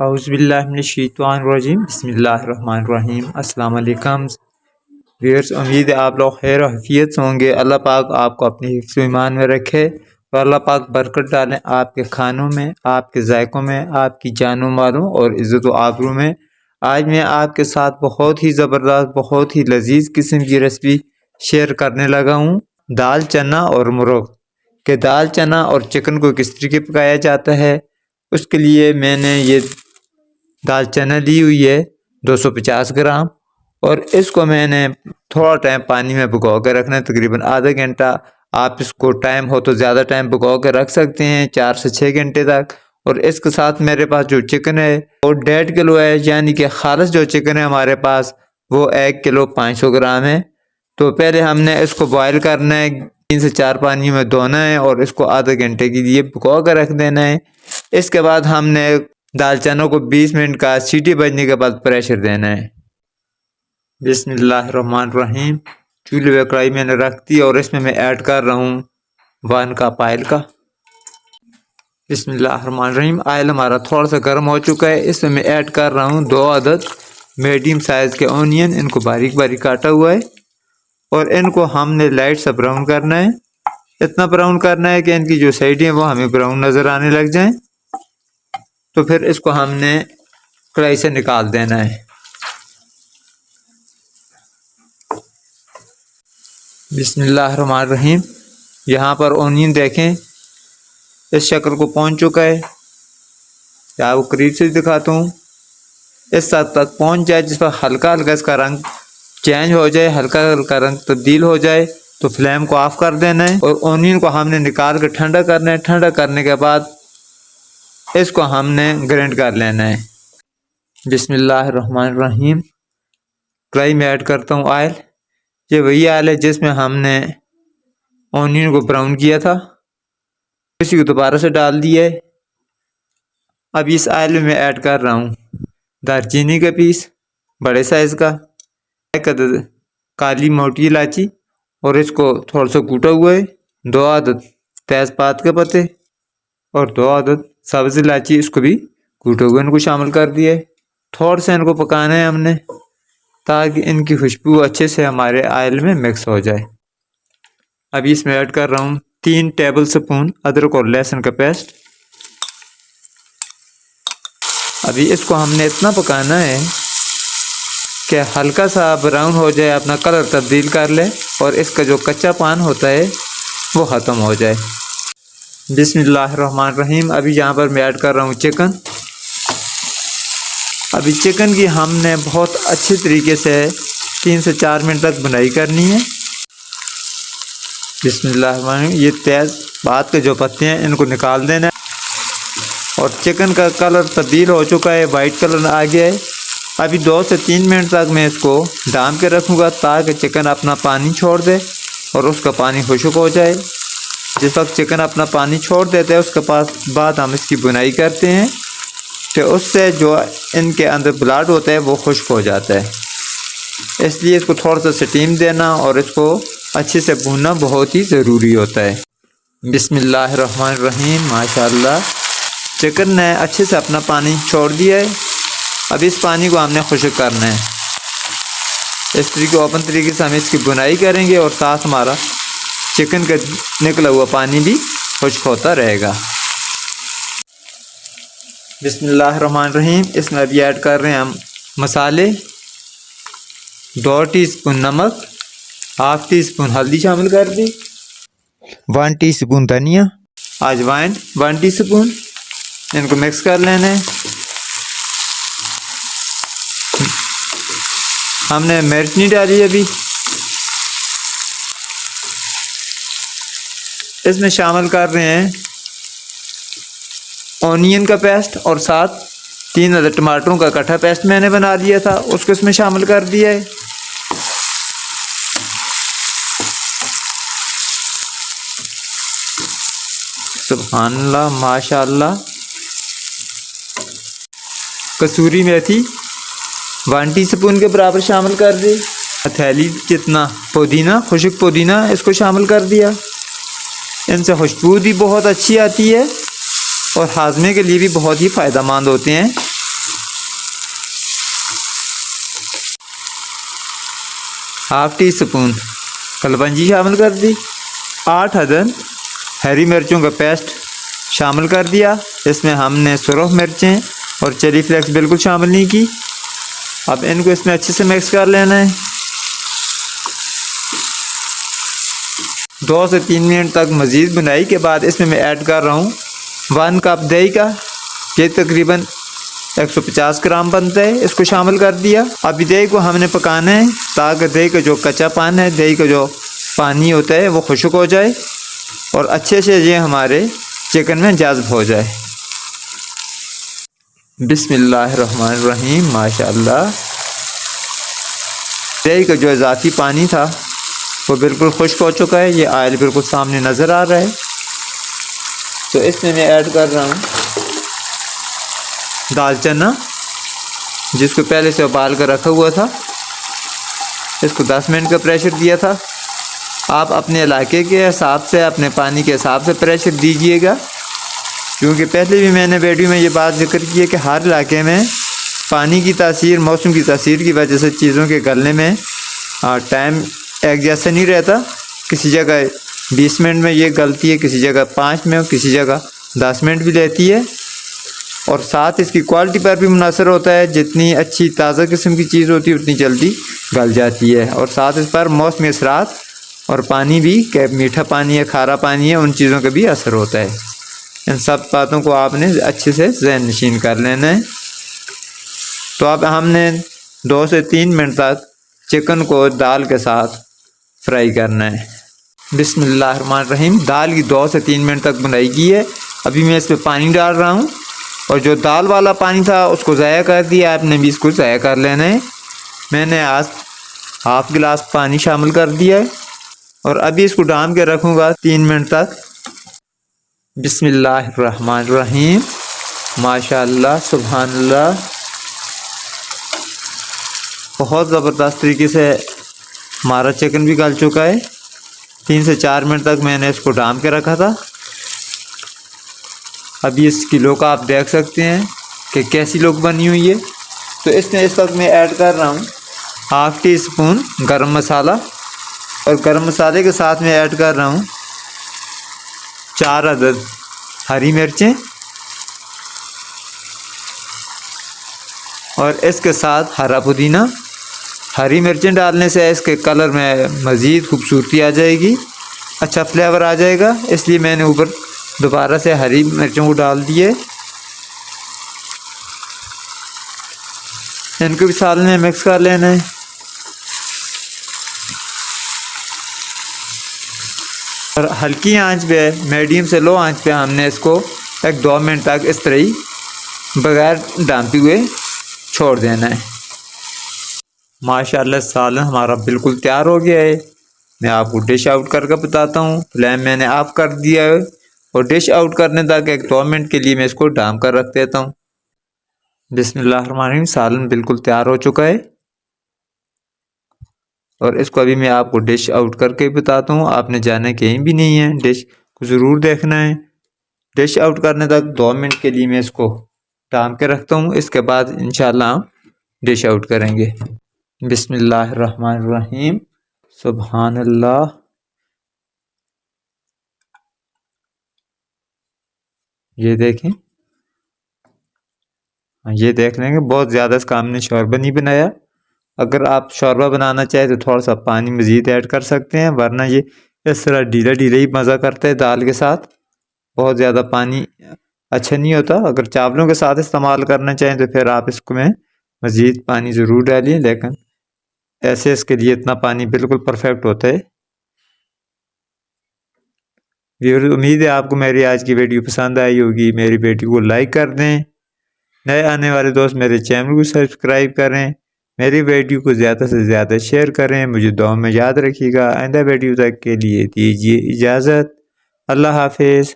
औज़ुबिल्लाहिमिनश्शैतानिर्रजीम बिस्मिल्लाहिर्रहमानिर्रहीम। अस्सलाम वालेकुम व्यूअर्स, उम्मीद है आप लोग खैर आफियत से होंगे। अल्लाह पाक आपको अपनी हिफ्ज़ ईमान में रखे और अल्लाह पाक बरकत डालें आपके खानों में, आपके जायकों में, आपकी जानों मालों और इज़्ज़त व आबरू में। आज मैं आपके साथ बहुत ही ज़बरदस्त, बहुत ही लजीज किस्म की रेसिपी शेयर करने लगा हूँ। दाल चना और मुर्ग के दाल चना और चिकन को किस तरीके पकाया जाता है, उसके लिए मैंने ये दाल चना ली हुई है 250 ग्राम और इसको मैंने थोड़ा टाइम पानी में भिगो कर रखना है, तकरीबन आधा घंटा। आप इसको टाइम हो तो ज़्यादा टाइम भिगो कर रख सकते हैं, 4 से 6 घंटे तक। और इसके साथ मेरे पास जो चिकन है वो 1.5 किलो है, यानी कि खालिस जो चिकन है हमारे पास वो 1 किलो 500 ग्राम है। तो पहले हमने इसको बॉयल करना है, 3 से 4 पानी में धोना है और इसको आधे घंटे के लिए भिगो कर रख देना है। इसके बाद हमने दाल चनों को 20 मिनट का सीटी बजने के बाद प्रेशर देना है। बिस्मिल्लाहिर्रहमानिर्रहीम। चूल्हे पे कढ़ाई मैंने रख दी और इसमें मैं ऐड कर रहा हूँ 1 कप ऑयल का। बिस्मिल्लाहिर्रहमानिर्रहीम। ऑयल हमारा थोड़ा सा गर्म हो चुका है, इसमें मैं ऐड कर रहा हूँ 2 अदद मीडियम साइज़ के ऑनियन। इनको बारीक बारीक काटा हुआ है और इनको हमने लाइट सा ब्राउन करना है। इतना ब्राउन करना है कि इनकी जो साइडें हैं वो हमें ब्राउन नज़र आने लग जाएं। तो फिर इसको हमने कढ़ाई से निकाल देना है। बिस्मिल्लाहिर्रहमानिर्रहीम। यहाँ पर ऑनियन देखें इस शक्ल को पहुँच चुका है, या वो करीब से दिखाता हूँ। इस हद तक पहुँच जाए जिस पर हल्का हल्का इसका रंग चेंज हो जाए, हल्का हल्का रंग तब्दील हो जाए तो फ्लेम को ऑफ कर देना है और ऑनियन को हमने निकाल कर ठंडा करना है। ठंडा करने के बाद इसको हमने ग्राइंड कर लेना है। बिस्मिल्लाहिर्रहमानिर्रहीम। कढ़ाई में ऐड करता हूँ ऑयल। ये वही ऑयल है जिसमें हमने ऑनियन को ब्राउन किया था, इसी को दोबारा से डाल दिया है। अब इस ऑयल में मैं ऐड कर रहा हूँ दालचीनी का पीस बड़े साइज़ का, 1 अदद काली मोटी इलायची और इसको थोड़ा सा कूटा हुआ है, 2 अदद तेज़पात के पत्ते और 2 अदद सब्ज़ इलायची, इसको भी कूटे हुए इनको शामिल कर दिया है। थोड़ा सा इनको पकाना है हमने ताकि इनकी खुशबू अच्छे से हमारे ऑयल में मिक्स हो जाए। अभी इसमें ऐड कर रहा हूँ 3 टेबल स्पून अदरक और लहसुन का पेस्ट। अभी इसको हमने इतना पकाना है कि हल्का सा ब्राउन हो जाए, अपना कलर तब्दील कर ले और इसका जो कच्चा पान होता है वो ख़त्म हो जाए। बिस्मिल्लाहिर्रहमानिर्रहीम। अभी यहाँ पर मैं ऐड कर रहा हूँ चिकन। अभी चिकन की हमने बहुत अच्छे तरीके से 3 से 4 मिनट तक बुनाई करनी है। बिस्मिल्लाहिर्रहमानिर्रहीम। ये तेज़पात के जो पत्ते हैं इनको निकाल देना है और चिकन का कलर तब्दील हो चुका है, वाइट कलर आ गया है। अभी 2 से 3 मिनट तक मैं इसको ढाँप के रखूँगा ताकि चिकन अपना पानी छोड़ दे और उसका पानी खुश्क हो जाए। जिस वक्त चिकन अपना पानी छोड़ देते हैं उसके बाद हम इसकी बुनाई करते हैं तो उससे जो इनके अंदर ब्लड होता है वो खुश्क हो जाता है। इसलिए इसको थोड़ा सा स्टीम देना और इसको अच्छे से भूनना बहुत ही ज़रूरी होता है। बिस्मिल्लाहिर्रहमानिर्रहीम। माशाअल्लाह चिकन ने अच्छे से अपना पानी छोड़ दिया है। अब इस पानी को हमने खुश्क करना है। इस तरीके ओपन तरीके से हम इसकी बुनाई करेंगे और साथ हमारा चिकन का निकला हुआ पानी भी खुश्क होता रहेगा। बिस्मिल्लाहिर्रहमानिर्रहीम। इसमें अभी ऐड कर रहे हैं हम मसाले, 2 टीस्पून नमक, हाफ टी स्पून हल्दी शामिल कर दी, 1 टीस्पून धनिया, अजवाइन 1 टीस्पून। इनको मिक्स कर लेना है। हमने मिर्च नहीं डाली अभी। इसमें शामिल कर रहे हैं ऑनियन का पेस्ट और साथ 3 अदद टमाटरों का कट्ठा पेस्ट मैंने बना दिया था, उसको इसमें शामिल कर दिया है। सुभानअल्लाह, माशाअल्लाह। कसूरी मेथी 1 टीस्पून के बराबर शामिल कर दी। हथेली जितना पुदीना, खुश्क पुदीना, इसको शामिल कर दिया। इनसे खुशबू भी बहुत अच्छी आती है और हाजमे के लिए भी बहुत ही फ़ायदेमंद होते हैं। हाफ टी स्पून कलबंजी शामिल कर दी, 8 अदद हरी मिर्चों का पेस्ट शामिल कर दिया। इसमें हमने सुरख मिर्चें और चिली फ्लेक्स बिल्कुल शामिल नहीं की। अब इनको इसमें अच्छे से मिक्स कर लेना है। 2 से 3 मिनट तक मज़ीद भुनाई के बाद इसमें मैं ऐड कर रहा हूँ 1 कप दही का, ये तकरीबन 150 ग्राम बनता है। इसको शामिल कर दिया। अभी दही को हमने पकाना है ताकि दही का जो कच्चा पान है, दही का जो पानी होता है वो खुश्क हो जाए और अच्छे से ये हमारे चिकन में जज़्ब हो जाए। बिस्मिल्लाहिर्रहमानिर्रहीम। माशाअल्लाह दही का जो इजाफी पानी था वो बिल्कुल खुश्क हो चुका है। ये ऑयल बिल्कुल सामने नज़र आ रहा है। तो इसमें मैं ऐड कर रहा हूँ दाल चना, जिसको पहले से उबाल कर रखा हुआ था। इसको 10 मिनट का प्रेशर दिया था। आप अपने इलाके के हिसाब से, अपने पानी के हिसाब से प्रेशर दीजिएगा, क्योंकि पहले भी मैंने वीडियो में ये बात जिक्र की है कि हर इलाके में पानी की तासीर, मौसम की तासीर की वजह से चीज़ों के गलने में टाइम एक जैसा नहीं रहता। किसी जगह 20 मिनट में ये गलती है, किसी जगह 5 में, किसी जगह 10 मिनट भी लेती है। और साथ इसकी क्वालिटी पर भी मुनासर होता है। जितनी अच्छी ताज़ा किस्म की चीज़ होती है उतनी जल्दी गल जाती है। और साथ इस पर मौसमी असरात और पानी भी, कि मीठा पानी है, खारा पानी है, उन चीज़ों का भी असर होता है। इन सब बातों को आपने अच्छे से ज़हन नशीन कर लेना है। तो अब हमने 2 से 3 मिनट तक चिकन को दाल के साथ फ्राई करना है। बिस्मिल्लाहिर्रहमानिर्रहीम। दाल की 2 से 3 मिनट तक बुनाई की है। अभी मैं इसमें पानी डाल रहा हूँ और जो दाल वाला पानी था उसको ज़ाया कर दिया। आपने भी इसको ज़ाया कर लेना है। मैंने आज हाफ़ गिलास पानी शामिल कर दिया है और अभी इसको डाम के रखूँगा 3 मिनट तक। बिस्मिल्लाहिर्रहमानिर्रहीम। माशाअल्लाह, सुभानअल्लाह, बहुत ज़बरदस्त तरीके से हमारा चिकन भी गल चुका है। 3 से 4 मिनट तक मैंने इसको डाम के रखा था। अभी इस किलो का आप देख सकते हैं कि कैसी लोग बनी हुई है। तो इसमें इस वक्त मैं ऐड कर रहा हूँ हाफ़ टी स्पून गरम मसाला और गरम मसाले के साथ में ऐड कर रहा हूँ 4 अदद हरी मिर्चें और इसके साथ हरा पुदीना। हरी मिर्चें डालने से इसके कलर में मज़ीद खूबसूरती आ जाएगी, अच्छा फ्लेवर आ जाएगा, इसलिए मैंने ऊपर दोबारा से हरी मिर्चों को डाल दिए। इनको भी साल में मिक्स कर लेना है। और हल्की आंच पे, मीडियम से लो आंच पे हमने इसको 1-2 मिनट तक इस तरह ही बगैर ढांपते हुए छोड़ देना है। माशाअल्लाह सालन हमारा बिल्कुल तैयार हो गया है। मैं आपको डिश आउट करके बताता हूँ। फ्लेम मैंने ऑफ कर दिया है और डिश आउट करने तक 1-2 मिनट के लिए मैं इसको ढांप कर रख देता हूँ। बिस्मिल्लाहिर्रहमानिर्रहीम। सालन बिल्कुल तैयार हो चुका है और इसको अभी मैं आपको डिश आउट करके बताता हूँ। आपने जाना कहीं भी नहीं है, डिश को ज़रूर देखना है। डिश आउट करने तक 2 मिनट के लिए मैं इसको ढांप के रखता हूँ। इसके बाद इंशाल्लाह हम डिश आउट करेंगे। बिस्मिल्लाहिर्रहमानिर्रहीम। सुभानअल्लाह। ये देखें, ये देख लेंगे बहुत ज़्यादा इसका हमने शोरबा नहीं बनाया। अगर आप शोरबा बनाना चाहें तो थोड़ा सा पानी मज़ीद ऐड कर सकते हैं, वरना ये इस तरह ढीला ढीला ही मज़ा करता है दाल के साथ। बहुत ज़्यादा पानी अच्छा नहीं होता। अगर चावलों के साथ इस्तेमाल करना चाहें तो फिर आप इसको में मज़ीद पानी ज़रूर डालिए, लेकिन ऐसे इसके लिए इतना पानी बिल्कुल परफेक्ट होता है। व्यूअर्स, उम्मीद है आपको मेरी आज की वीडियो पसंद आई होगी। मेरी वीडियो को लाइक कर दें। नए आने वाले दोस्त मेरे चैनल को सब्सक्राइब करें। मेरी वीडियो को ज़्यादा से ज़्यादा शेयर करें। मुझे दुआ में याद रखिएगा। आइंदा वीडियो तक के लिए दीजिए इजाज़त। अल्लाह हाफिज़।